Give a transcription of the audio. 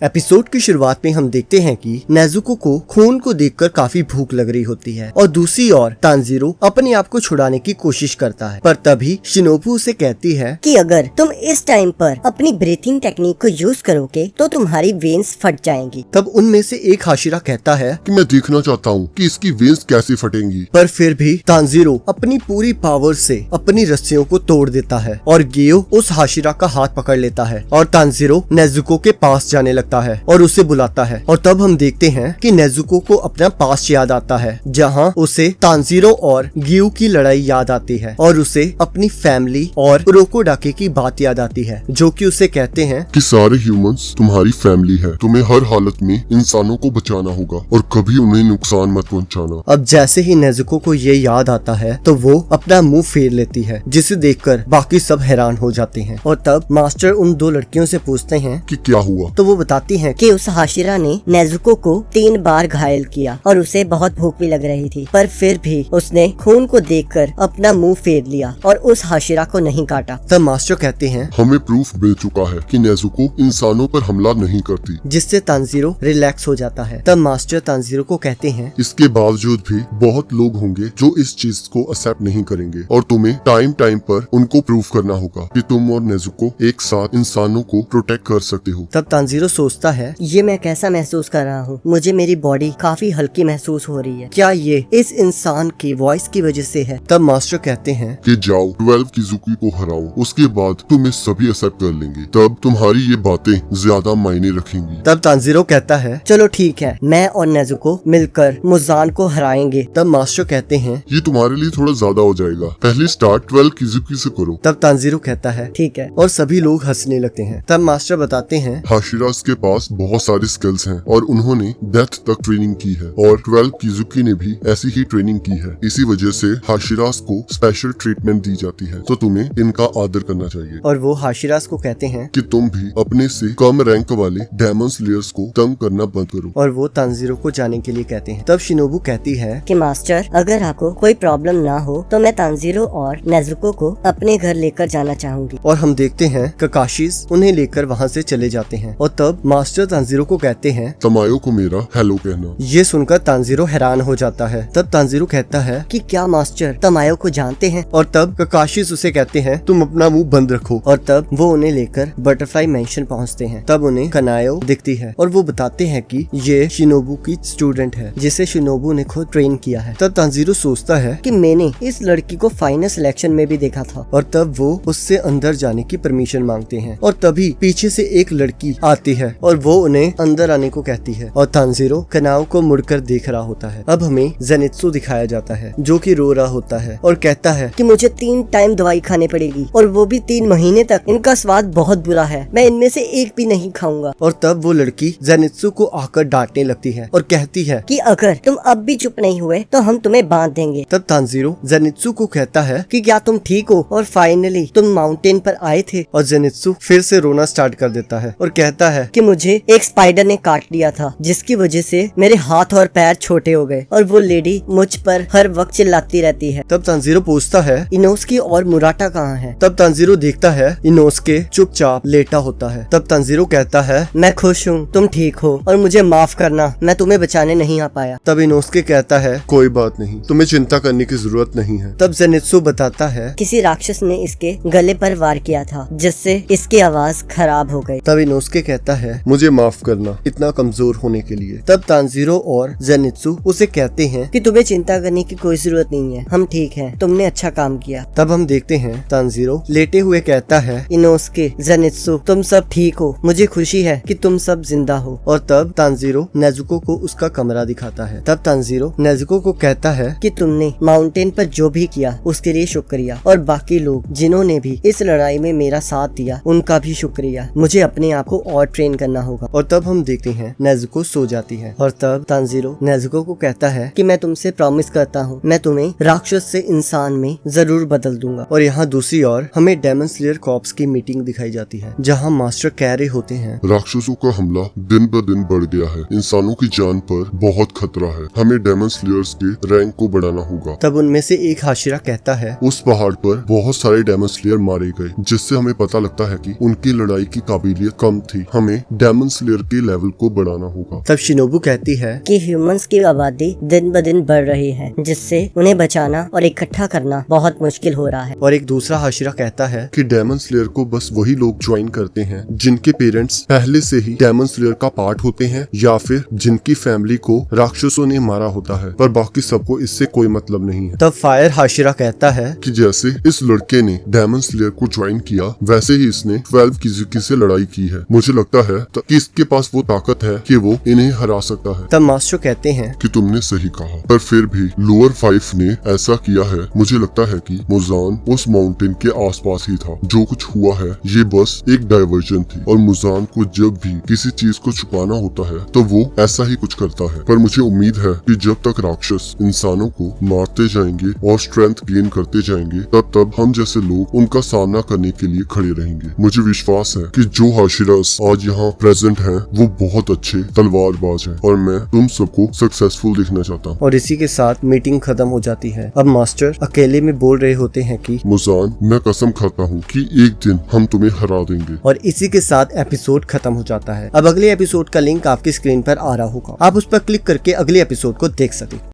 Episode की शुरुआत में हम देखते हैं कि नेजुको को खून को देखकर काफी भूख लग रही होती है और दूसरी ओर तांजीरो अपने आप को छुड़ाने की कोशिश करता है, पर तभी शिनोबू उसे कहती है कि अगर तुम इस टाइम पर अपनी ब्रीथिंग टेक्निक को यूज करोगे तो तुम्हारी वेन्स फट जाएंगी। तब उनमें से एक हाशिरा कहता है कि मैं देखना चाहता हूँ कि इसकी वेन्स कैसे फटेंगी, पर फिर भी तांजीरो अपनी पूरी पावर से अपनी रस्सियों को तोड़ देता है और गियो उस हाशिरा का हाथ पकड़ लेता है और तांजीरो नेजुको के पास जाने लगता है और उसे बुलाता है। और तब हम देखते हैं कि नेजुको को अपना पास्ट याद आता है, जहां उसे तांजीरो और गियो की लड़ाई याद आती है और उसे अपनी फैमिली और कुरोकोडाके की बात याद आती है, जो कि उसे कहते हैं कि सारे ह्यूमंस तुम्हारी फैमिली है, तुम्हें हर हालत में इंसानों को बचाना होगा और कभी उन्हें नुकसान मत पहुंचाना। अब जैसे ही नेजुको को ये याद आता है तो वो अपना मुंह फेर लेती है, जिसे देखकर बाकी सब हैरान हो जाते हैं। और तब मास्टर उन दो लड़कियों से पूछते हैं कि क्या हुआ, तो वो बताती हैं कि उस हाशिरा ने नेजुको को 3 बार घायल किया और उसे बहुत भूख भी लग रही थी, पर फिर भी उसने खून को देखकर अपना मुंह फेर लिया और उस हाशिरा को नहीं काटा। तब मास्टर कहते हैं हमें प्रूफ मिल चुका है कि नेजुको इंसानों पर हमला नहीं करती, जिससे तांजीरो रिलैक्स हो जाता है। तब मास्टर तांजीरो को कहते हैं इसके बावजूद भी बहुत लोग होंगे जो इस चीज को एक्सेप्ट नहीं करेंगे और तुम्हें टाइम टाइम पर उनको प्रूफ करना होगा कि तुम और नेजुको एक साथ इंसानों को प्रोटेक्ट कर सकते हो। तब तांजीरो सोचता है ये मैं कैसा महसूस कर रहा हूँ, मुझे मेरी बॉडी काफी हल्की महसूस हो रही है, क्या ये इस इंसान की वॉइस की वजह से है। तब मास्टर कहते हैं कि जाओ 12 किजुकी को हराओ, उसके बाद तुम्हें सभी एक्सेप्ट कर लेंगे, तब तुम्हारी ये बातें ज्यादा मायने रखेंगी। तब तांजीरो कहता है चलो ठीक है, मैं और नेजुको मिलकर मुजान को हराएंगे। तब मास्टर कहते हैं ये तुम्हारे लिए थोड़ा ज्यादा हो जाएगा, पहले स्टार्ट 12 किजुकी से करो। तब तांजीरो कहता है ठीक है, और सभी लोग हंसने लगते हैं। तब मास्टर बताते हैं हाशिरास के पास बहुत सारी स्किल्स हैं और उन्होंने डेथ तक ट्रेनिंग की है और 12 किजुकी ने भी ऐसी ही ट्रेनिंग की है, इसी वजह से हाशिरास को स्पेशल ट्रीटमेंट दी जाती है, तो तुम्हें इनका आदर करना चाहिए। और वो हाशिरास को कहते हैं कि तुम भी अपने से कम रैंक वाले डेमन स्लेयर्स को तंग करना बंद करो, और वो तांजीरो को जाने के लिए कहते हैं। तब शिनोबू कहती है कि मास्टर अगर आपको कोई प्रॉब्लम ना हो तो मैं तांजीरो और नेजुको को अपने घर लेकर जाना चाहूंगी। और हम देखते हैं काकाशीस उन्हें लेकर वहाँ से चले जाते हैं। और तब मास्टर तांजीरो को कहते हैं तमायो को मेरा हेलो कहना। ये सुनकर तांजीरो हैरान हो जाता है। तब तांजीरो कहता है कि क्या मास्टर तमायो को जानते हैं। और तब काकाशीस उसे कहते हैं तुम अपना मुंह बंद रखो। और तब वो उन्हें लेकर बटरफ्लाई मेंशन पहुंचते हैं। तब उन्हें कनायो दिखती है और वो बताते हैं कि ये शिनोबू की स्टूडेंट है, जिसे शिनोबू ने खुद ट्रेन किया है। तब तांजीरो सोचता है कि मैंने इस लड़की को फाइनल सिलेक्शन में भी देखा था। और तब वो उससे अंदर जाने की परमिशन मांगते हैं और तभी पीछे से एक लड़की आती है और वो उन्हें अंदर आने को कहती है और तांजीरो कनाओ को मुड़कर देख रहा होता है। अब हमें जेनित्सु दिखाया जाता है, जो कि रो रहा होता है और कहता है कि मुझे 3 टाइम दवाई खानी पड़ेगी और वो भी 3 महीने तक। इनका स्वाद बहुत बुरा है, मैं इनमें से एक भी नहीं खाऊंगा। और तब वो लड़की जेनित्सु को आकर डांटने लगती है और कहती है कि अगर तुम अब भी चुप नहीं हुए तो हम तुम्हें बांध देंगे। तब तांजीरो जेनित्सु को कहता है कि क्या तुम ठीक हो और फाइनली तुम माउंटेन पर आए थे। और जेनित्सु फिर से रोना स्टार्ट कर देता है और कहता है कि मुझे एक स्पाइडर ने काट लिया था, जिसकी वजह से मेरे हाथ और पैर छोटे हो गए और वो लेडी मुझ पर हर वक्त चिल्लाती रहती है। तब तांजीरो पूछता है इनोस्की और मुराटा कहाँ है। तब तांजीरो देखता है इनोस्के चुपचाप लेटा होता है। तब तांजीरो कहता है मैं खुश हूँ तुम ठीक हो और मुझे माफ करना, मैं तुम्हें बचाने नहीं आ पाया। तब इनोस्के कहता है कोई बात नहीं, तुम्हें चिंता करने की जरूरत नहीं है। तब जेनित्सु बताता है किसी राक्षस ने इसके गले पर वार किया था, जिससे इसकी आवाज खराब हो गई। तब इनोस्के कहता है मुझे माफ करना इतना कमजोर होने के लिए। तब तांजीरो और जेनित्सु उसे कहते हैं कि तुम्हें चिंता करने की कोई जरूरत नहीं है, हम ठीक हैं, तुमने अच्छा काम किया। तब हम देखते हैं तांजीरो लेटे हुए कहता है इनोस्के जेनित्सु तुम सब ठीक हो, मुझे खुशी है कि तुम सब जिंदा हो। और तब तांजीरो नेजुको को उसका कमरा दिखाता है। तब तांजीरो नेजुको को कहता है कि तुमने माउंटेन पर जो भी किया उसके लिए शुक्रिया, और बाकी लोग जिन्होंने भी इस लड़ाई में मेरा साथ दिया उनका भी शुक्रिया। मुझे अपने आप को और ट्रेन करना होगा। और तब हम देखते हैं नेजुको सो जाती है। और तब तांजीरो नेजुको को कहता है कि मैं तुमसे प्रॉमिस करता हूँ मैं तुम्हें राक्षस से इंसान में जरूर बदल दूंगा। और यहाँ दूसरी ओर हमें डेमन स्लेयर कॉर्प्स की मीटिंग दिखाई जाती है, जहाँ मास्टर कह रहे होते हैं राक्षसों का हमला दिन ब दिन बढ़ गया है, इंसानों की जान पर बहुत खतरा है, हमें डेमन स्लेयर्स के रैंक को बढ़ाना होगा। तब उनमें से एक हाशिरा कहता है उस पहाड़ पर बहुत सारे डेमन स्लेयर मारे गए, जिससे हमें पता लगता है कि उनकी लड़ाई की काबिलियत कम थी, हमें डेमन स्लेयर के लेवल को बढ़ाना होगा। तब शिनोबू कहती है कि ह्यूमंस की आबादी दिन ब दिन बढ़ रही है, जिससे उन्हें बचाना और इकट्ठा करना बहुत मुश्किल हो रहा है। और एक दूसरा हाशिरा कहता है कि डेमन स्लेयर को बस वही लोग ज्वाइन करते हैं जिनके पेरेंट्स पहले से ही डेमन स्लेयर का पार्ट होते हैं या फिर जिनकी फैमिली को राक्षसों ने मारा होता है, पर बाकी सबको इससे कोई मतलब नहीं है। तब फायर हाशिरा कहता है कि जैसे इस लड़के ने डेमन स्लेयर को ज्वाइन किया वैसे ही इसने 12 किजुकी से लड़ाई की है। मुझे लगता है कि इसके पास वो ताकत है कि वो इन्हें हरा सकता है। तब मास्टर कहते हैं कि तुमने सही कहा, पर फिर भी लोअर 5 ने ऐसा किया है। मुझे लगता है कि मुजान उस माउंटेन के आसपास ही था। जो कुछ हुआ है ये बस एक डाइवर्जन थी, और मुजान को जब भी किसी चीज को छुपाना होता है तो वो ऐसा ही कुछ करता है। पर मुझे उम्मीद है कि जब तक राक्षस इंसानों को मारते जाएंगे और स्ट्रेंथ गेन करते जाएंगे तब हम जैसे लोग उनका सामना करने के लिए खड़े रहेंगे। मुझे विश्वास है कि जो हाशिरास आज यहाँ प्रेजेंट हैं वो बहुत अच्छे तलवारबाज हैं, और मैं तुम सबको सक्सेसफुल देखना चाहता हूँ। और इसी के साथ मीटिंग खत्म हो जाती है। अब मास्टर अकेले में बोल रहे होते हैं कि मुजान, मैं कसम खाता हूँ कि एक दिन हम तुम्हें हरा देंगे। और इसी के साथ एपिसोड खत्म हो जाता है। अब अगले एपिसोड का लिंक आपकी स्क्रीन पर आ रहा होगा, आप उस पर क्लिक करके अगले एपिसोड को देख सकें।